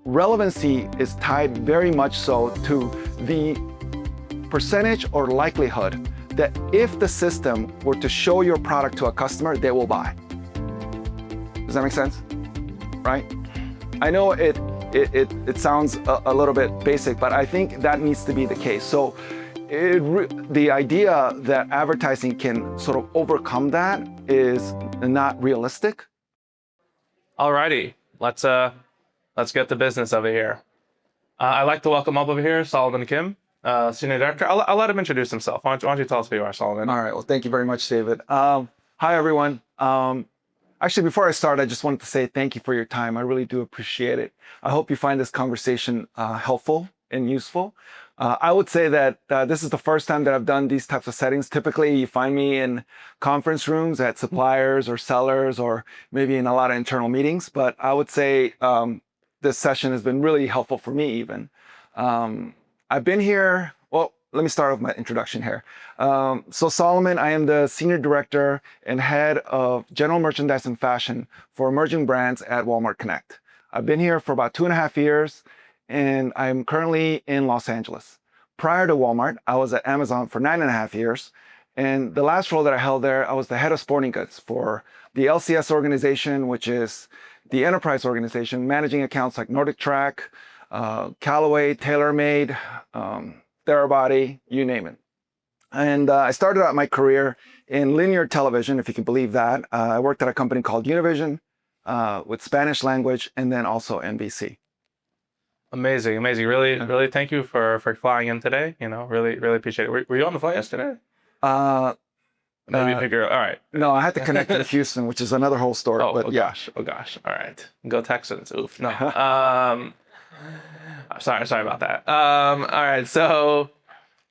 relevancy is tied very much so to the percentage or likelihood that if the system were to show your product to a customer, they will buy. Does that make sense? Right? I know it sounds a little bit basic, but I think that needs to be the case. So the idea that advertising can sort of overcome that is not realistic. Alrighty, let's get the business of it here. I'd like to welcome up over here Solomon Kim, Senior Director. I'll let him introduce himself. Why don't you tell us who you are, Solomon? All right, well, thank you very much, David. Hi, everyone. Actually, before I start, I just wanted to say thank you for your time. I really do appreciate it. I hope you find this conversation helpful and useful. I would say that this is the first time that I've done these types of settings. Typically, you find me in conference rooms at suppliers or sellers, or maybe in a lot of internal meetings. But I would say this session has been really helpful for me even. I've been here, well, let me start with my introduction here. So Solomon, I am the Senior Director and Head of General Merchandise and Fashion for emerging brands at Walmart Connect. I've been here for about 2.5 years, and I'm currently in Los Angeles. Prior to Walmart, I was at Amazon for 9.5 years. And the last role that I held there, I was the head of sporting goods for the LCS organization, which is the enterprise organization, managing accounts like Nordic Track, Callaway, TaylorMade, Therabody, you name it. And I started out my career in linear television, if you can believe that. I worked at a company called Univision with Spanish language, and then also NBC. Amazing, amazing. Really thank you for flying in today. You know, really appreciate it. Were you on the flight yesterday? Maybe figure. All right. No, I had to connect to Houston, which is another whole story. Oh gosh. All right. Go Texans. Oof. No. Sorry about that. All right. So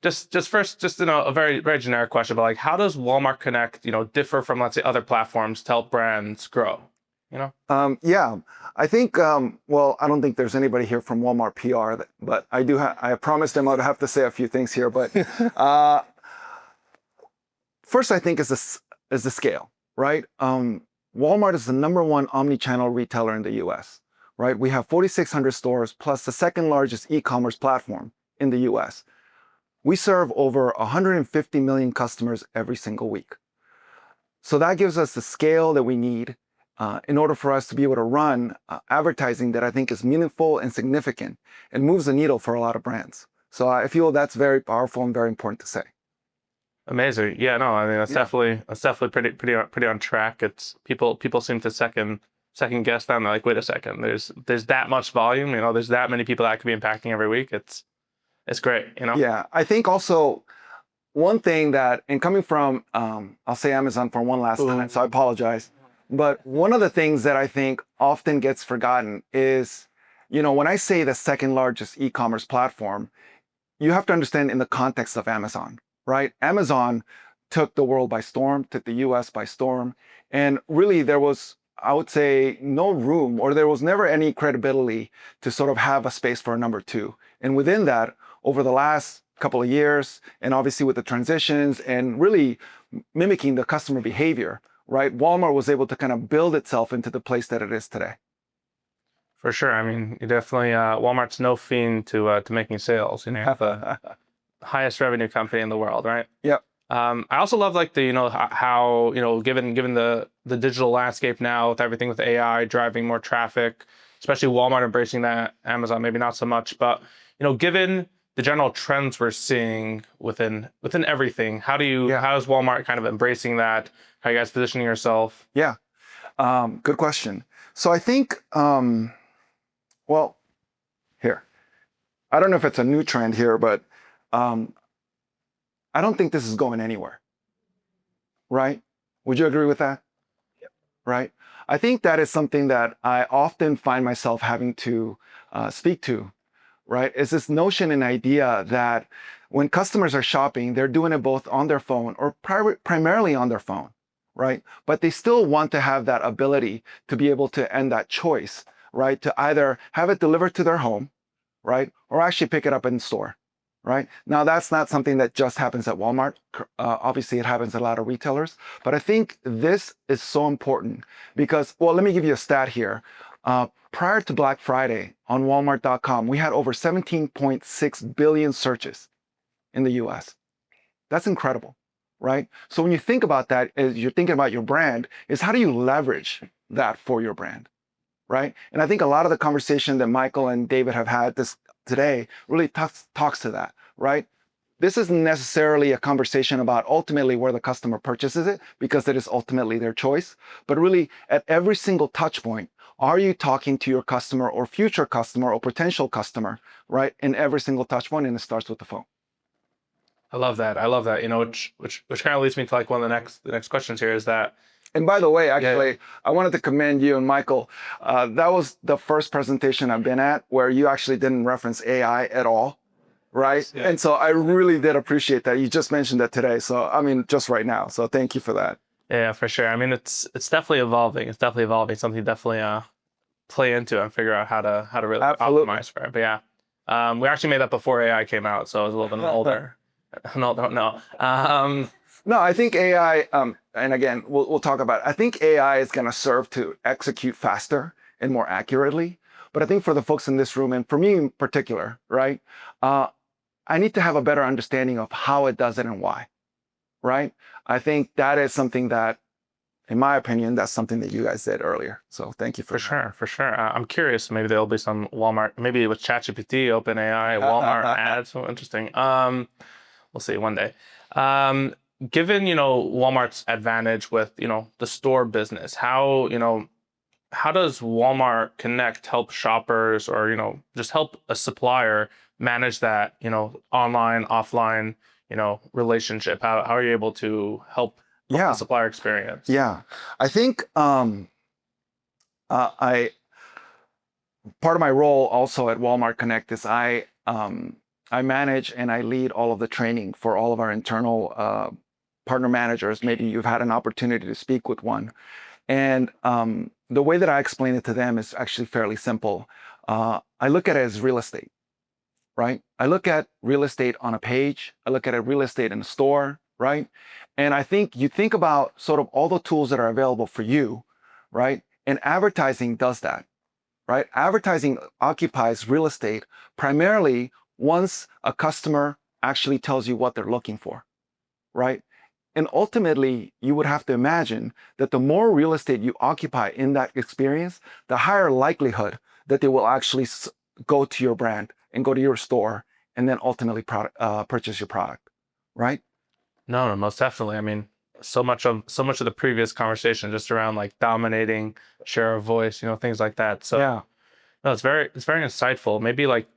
just first, a very generic question, but like, how does Walmart Connect, differ from, let's say, other platforms to help brands grow? Yeah, I think, well, I don't think there's anybody here from Walmart PR, but I promised them I'd have to say a few things here. But first, I think is the scale, right? Walmart is the #1 omnichannel retailer in the US, right? We have 4,600 stores plus the second largest e-commerce platform in the US. We serve over 150 million customers every single week. So that gives us the scale that we need in order for us to be able to run advertising that I think is meaningful and significant and moves the needle for a lot of brands. So I feel that's very powerful and very important to say. Amazing. Yeah, no, I mean that's definitely pretty on track. It's people seem to second guess that. And they're like, wait a second, there's that much volume, there's that many people that could be impacting every week. It's great, Yeah, I think also one thing that, and coming from I'll say Amazon for one last time, so I apologize. But one of the things that I think often gets forgotten is, when I say the second largest e-commerce platform, you have to understand in the context of Amazon, right? Amazon took the world by storm, took the US by storm. And really there was, I would say, no room, or there was never any credibility to sort of have a space for a number two. And within that, over the last couple of years, and obviously with the transitions and really mimicking the customer behavior, right? Walmart was able to kind of build itself into the place that it is today. For sure. I mean, you definitely, Walmart's no fiend to making sales. You have the highest revenue company in the world, right? Yep. I also love like the, how, given the digital landscape now with everything with AI driving more traffic, especially Walmart embracing that, Amazon maybe not so much, but, given the general trends we're seeing within everything, how is Walmart kind of embracing that? How are you guys positioning yourself? Yeah, good question. So I think, well, here, I don't know if it's a new trend here, but I don't think this is going anywhere, right? Would you agree with that? Yep. Right? I think that is something that I often find myself having to speak to, right? Is this notion and idea that when customers are shopping, they're doing it both on their phone or primarily on their phone, right? But they still want to have that ability to be able to end that choice, right? To either have it delivered to their home, right? Or actually pick it up in store, right? Now, that's not something that just happens at Walmart. Obviously, it happens at a lot of retailers. But I think this is so important because, well, let me give you a stat here. Prior to Black Friday on Walmart.com, we had over 17.6 billion searches in the US. That's incredible, right? So when you think about that, as you're thinking about your brand, is how do you leverage that for your brand, right? And I think a lot of the conversation that Michael and David have had this today really talks to that, right? This isn't necessarily a conversation about ultimately where the customer purchases it, because it is ultimately their choice, but really at every single touch point, are you talking to your customer or future customer or potential customer, right? In every single touch point, and it starts with the phone. I love that. I love that. You know, which kind of leads me to like one of the next questions here is that. And by the way, actually, I wanted to commend you and Michael. That was the first presentation I've been at where you actually didn't reference AI at all, right? Yeah. And so I really did appreciate that. You just mentioned that today. So, I mean, just right now. So thank you for that. Yeah, for sure. I mean, it's definitely evolving. It's definitely evolving. Something to definitely play into and figure out how to really optimize for it. But yeah, we actually made that before AI came out, so it was a little bit older. No, don't know. No, I think AI, and again, we'll talk about it. I think AI is going to serve to execute faster and more accurately. But I think for the folks in this room, and for me in particular, right, I need to have a better understanding of how it does it and why, right? I think that is something that, in my opinion, that's something that you guys did earlier. So thank you for that. For sure. I'm curious. Maybe there'll be some Walmart, maybe with ChatGPT, OpenAI, Walmart ads. So interesting. We'll see one day. Given, you know, Walmart's advantage with, you know, the store business, how, you know, how does Walmart Connect help shoppers or, you know, just help a supplier manage that, you know, online, offline, you know, relationship? How are you able to help the supplier experience? Yeah, I think part of my role also at Walmart Connect is I manage and I lead all of the training for all of our internal partner managers. Maybe you've had an opportunity to speak with one. And the way that I explain it to them is actually fairly simple. I look at it as real estate, right? I look at real estate on a page. I look at it real estate in a store, right? And I think you think about sort of all the tools that are available for you, right? And advertising does that, right? Advertising occupies real estate primarily once a customer actually tells you what they're looking for, right? And ultimately, you would have to imagine that the more real estate you occupy in that experience, the higher likelihood that they will actually go to your brand and go to your store and then ultimately purchase your product, right? No, most definitely. I mean, so much of the previous conversation just around like dominating share of voice, you know, things like that. So yeah, no, it's very insightful. Maybe like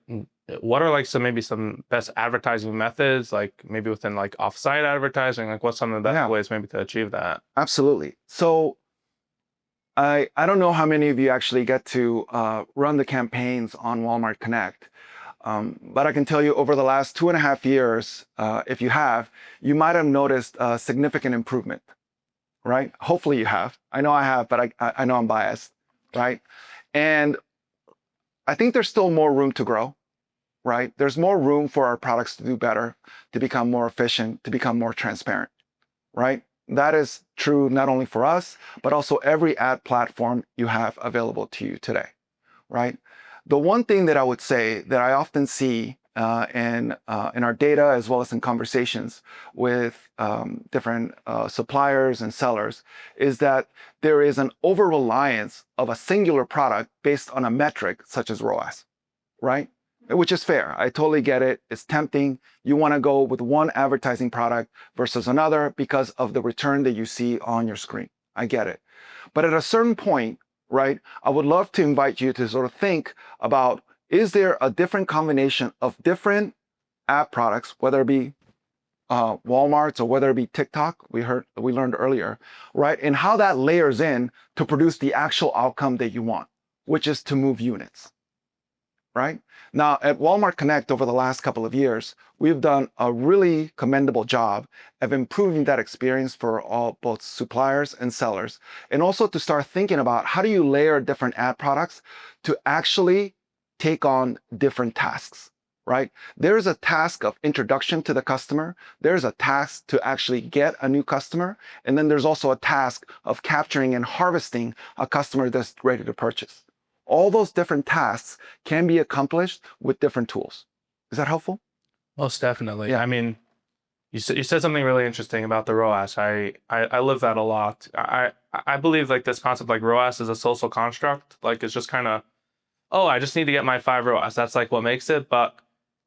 what are like some best advertising methods, like maybe within like offsite advertising, like what's some of the best ways maybe to achieve that? Absolutely. So I don't know how many of you actually get to run the campaigns on Walmart Connect. But I can tell you over the last 2.5 years, if you have, you might have noticed a significant improvement, right? Hopefully you have. I know I have, but I know I'm biased, right? And I think there's still more room to grow, right? There's more room for our products to do better, to become more efficient, to become more transparent, right? That is true not only for us, but also every ad platform you have available to you today, right? The one thing that I would say that I often see in our data as well as in conversations with different suppliers and sellers is that there is an over-reliance of a singular product based on a metric such as ROAS, right? Which is fair. I totally get it. It's tempting. You want to go with one advertising product versus another because of the return that you see on your screen. I get it. But at a certain point, right, I would love to invite you to sort of think about, is there a different combination of different ad products, whether it be Walmart's or whether it be TikTok, we learned earlier, right? And how that layers in to produce the actual outcome that you want, which is to move units, right? Now at Walmart Connect over the last couple of years, we've done a really commendable job of improving that experience for both suppliers and sellers, and also to start thinking about how do you layer different ad products to actually take on different tasks, right? There's a task of introduction to the customer. There's a task to actually get a new customer. And then there's also a task of capturing and harvesting a customer that's ready to purchase, All those different tasks can be accomplished with different tools. Is that helpful? Most definitely. Yeah. I mean, you said something really interesting about the ROAS. I live that a lot. I believe like this concept like ROAS is a social construct. Like it's just kind of, oh, I just need to get my 5 ROAS. That's like what makes it. But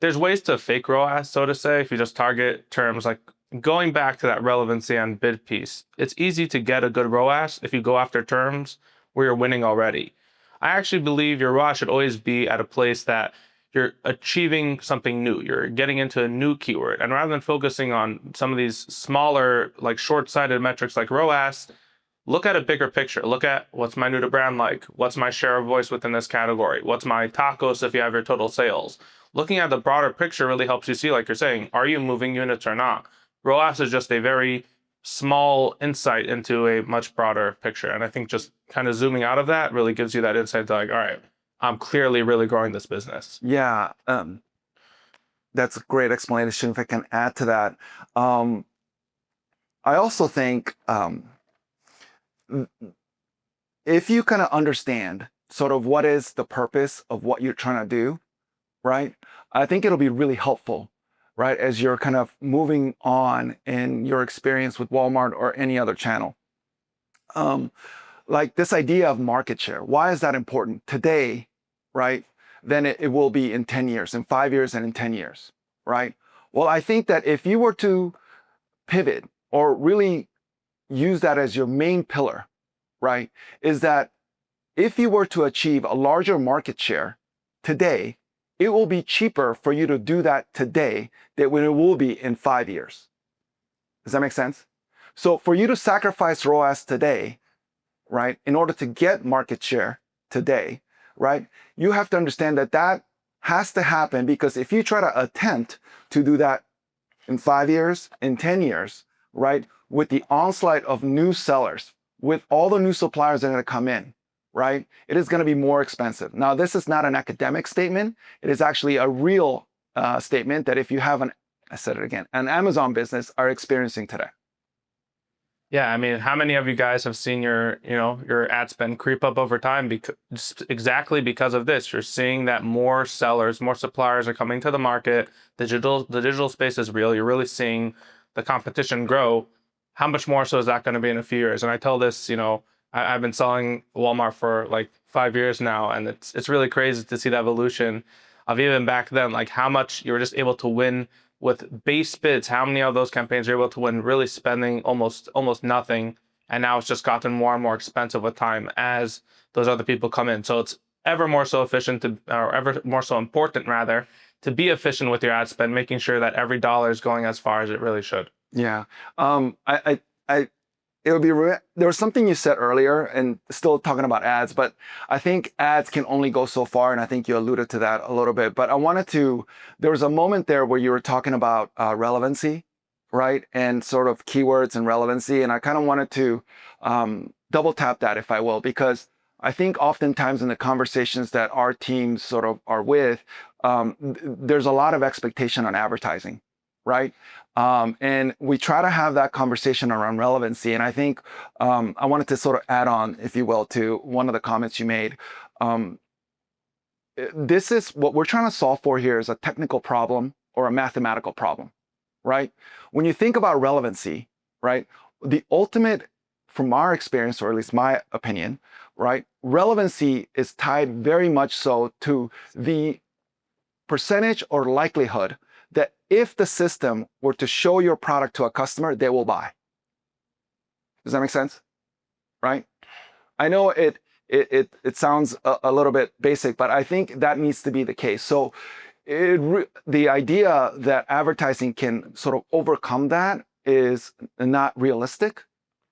there's ways to fake ROAS, so to say, if you just target terms like going back to that relevancy and bid piece. It's easy to get a good ROAS if you go after terms where you're winning already. I actually believe your ROAS should always be at a place that you're achieving something new. You're getting into a new keyword. And rather than focusing on some of these smaller, like short-sighted metrics like ROAS, look at a bigger picture. Look at what's my new to brand like? What's my share of voice within this category? What's my tacos if you have your total sales? Looking at the broader picture really helps you see, like you're saying, are you moving units or not? ROAS is just a very small insight into a much broader picture. And I think just kind of zooming out of that really gives you that insight to like, all right, I'm clearly really growing this business. Yeah, that's a great explanation. If I can add to that, I also think if you kind of understand sort of what is the purpose of what you're trying to do, right? I think it'll be really helpful, right? As you're kind of moving on in your experience with Walmart or any other channel. Like this idea of market share, why is that important today, right? Than it will be in 10 years, in 5 years, and in 10 years, right? Well, I think that if you were to pivot or really use that as your main pillar, right, is that if you were to achieve a larger market share today, it will be cheaper for you to do that today than when it will be in 5 years. Does that make sense? So for you to sacrifice ROAS today, right, in order to get market share today, right, you have to understand that that has to happen, because if you try to attempt to do that in 5 years, in 10 years, right, with the onslaught of new sellers, with all the new suppliers that are going to come in, right, it is going to be more expensive. Now, this is not an academic statement. It is actually a real statement that if you have I said it again, an Amazon business are experiencing today. Yeah, I mean, how many of you guys have seen your ad spend creep up over time because exactly because of this? You're seeing that more sellers, more suppliers are coming to the market. The digital space is real. You're really seeing the competition grow. How much more so is that going to be in a few years? And I tell this, I've been selling Walmart for like 5 years now, and it's really crazy to see the evolution of even back then, like how much you were just able to win with base bids. How many of those campaigns you're able to win really spending almost nothing, and now it's just gotten more and more expensive with time as those other people come in. So it's ever more so efficient or ever more so important rather, to be efficient with your ad spend, making sure that every dollar is going as far as it really should. Yeah. It would be, there was something you said earlier, and still talking about ads, but I think ads can only go so far, and I think you alluded to that a little bit. But there was a moment there where you were talking about relevancy, right? And sort of keywords and relevancy. And I kind of wanted to double tap that, if I will, because I think oftentimes in the conversations that our teams sort of are with, there's a lot of expectation on advertising, right? And we try to have that conversation around relevancy. And I think I wanted to sort of add on, if you will, to one of the comments you made. This is what we're trying to solve for here, is a technical problem or a mathematical problem, right? When you think about relevancy, right, the ultimate, from our experience, or at least my opinion, right, relevancy is tied very much so to the percentage or likelihood that if the system were to show your product to a customer, they will buy. Does that make sense? Right? I know it sounds a little bit basic, but I think that needs to be the case. So the idea that advertising can sort of overcome that is not realistic,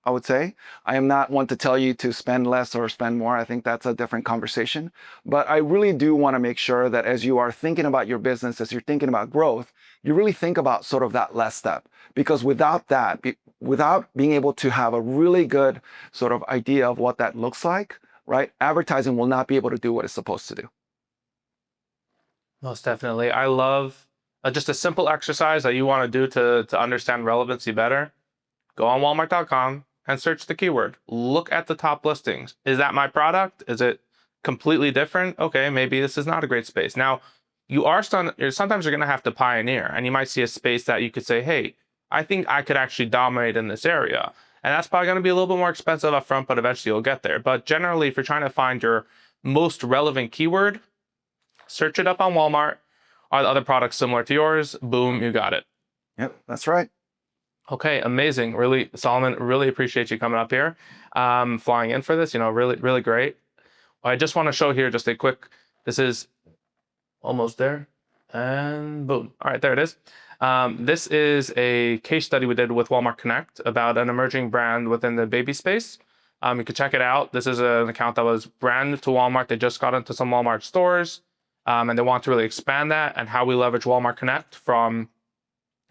I would say. I am not one to tell you to spend less or spend more. I think that's a different conversation. But I really do want to make sure that as you are thinking about your business, as you're thinking about growth, you really think about sort of that last step. Because without that, without being able to have a really good sort of idea of what that looks like, right, advertising will not be able to do what it's supposed to do. Most definitely. I love just a simple exercise that you want to do to understand relevancy better. Go on Walmart.com and search the keyword. Look at the top listings. Is that my product? Is it completely different, okay, maybe this is not a great space. Now, sometimes you're going to have to pioneer, and you might see a space that you could say, hey, I think I could actually dominate in this area. And that's probably going to be a little bit more expensive up front, but eventually you'll get there. But generally, if you're trying to find your most relevant keyword, search it up on Walmart. Are the other products similar to yours? Boom, you got it. Yep, that's right. Okay, amazing. Really, Solomon, really appreciate you coming up here, flying in for this. Really, really great. I just want to show here just a quick, this is almost there, and boom. All right, there it is. This is a case study we did with Walmart Connect about an emerging brand within the baby space. You can check it out. This is an account that was brand new to Walmart. They just got into some Walmart stores, and they want to really expand that, and how we leverage Walmart Connect from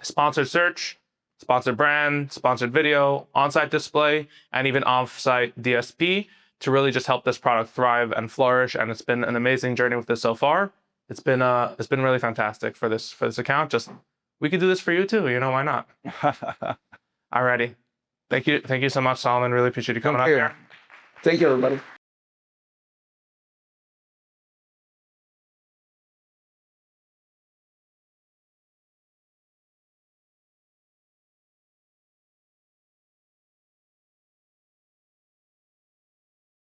sponsored search, sponsored brand, sponsored video, on-site display, and even off-site DSP to really just help this product thrive and flourish. And it's been an amazing journey with this so far. It's been really fantastic for this account. Just, we could do this for you too. Why not? Alrighty. Thank you so much, Solomon. Really appreciate you coming up here. Thank you, everybody.